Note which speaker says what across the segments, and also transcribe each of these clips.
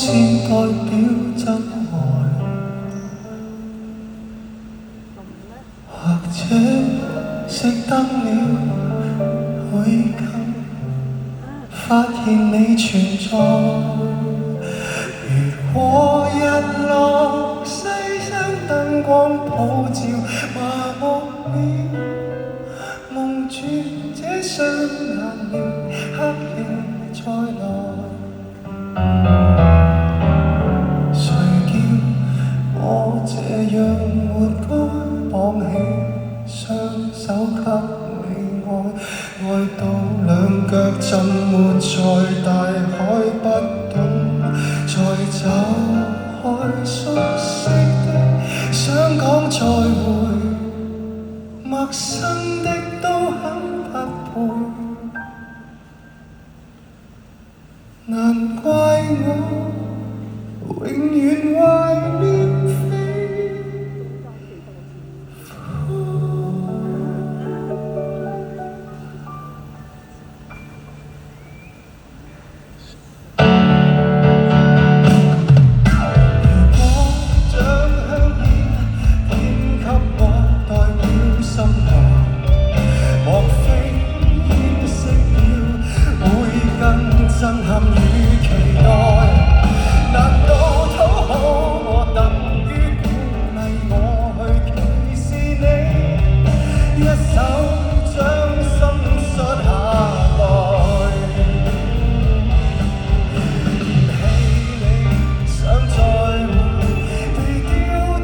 Speaker 1: 先代表真愛，或者熄燈了會更發現你存在。如果日落西廂燈光普照，麻木了，夢住這雙眼仍黑夜再來。誰叫我這樣活該綁起雙手給你愛，愛到兩腳浸沒在大海，不懂再走開，熟悉的想講再會，陌生的都很匹配，難怪我永遠懷念飛灰。如果將香煙獻給我，代表心愛，莫非掩飾了會更震撼與期待？難道討好我等於鼓勵我去歧視你？一手將心摔下來，嫌棄你想再會，被丟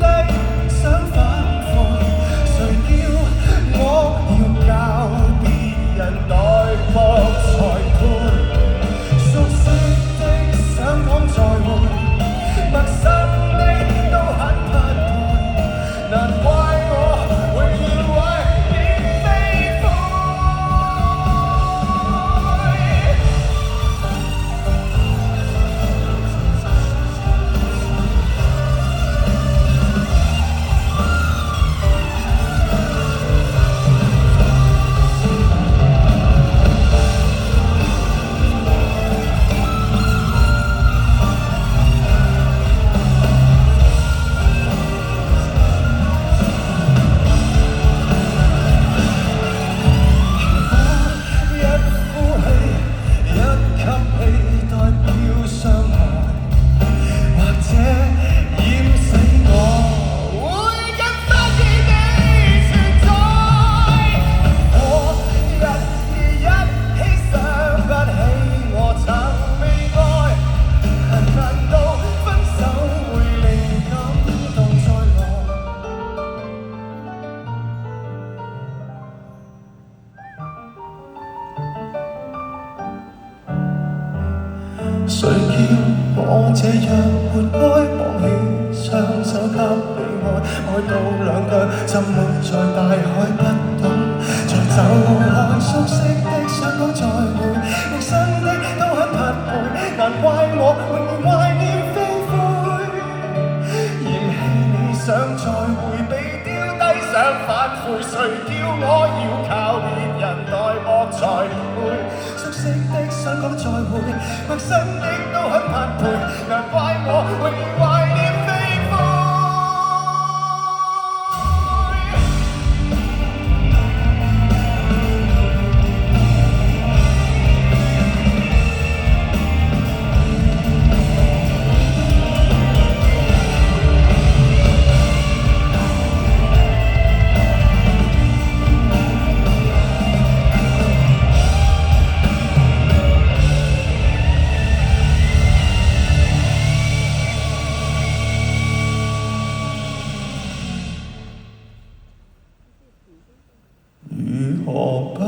Speaker 1: 低想反悔，誰叫我要教別人代博裁判？熟悉的想講再會，陌生的都很匹配，難怪我永遠懷念飛灰。誰叫我這樣活該綁起雙手給你愛，愛到兩腳浸沒在大海，不懂再走開，熟悉的想講再會，陌生的都很匹配，難怪我永遠懷念飛灰。嫌棄你想再會，被丟低想反悔，誰叫我要靠別人代博才配？熟悉的想講再會，陌生的都很匹配，難怪我永遠懷念飛灰。如何不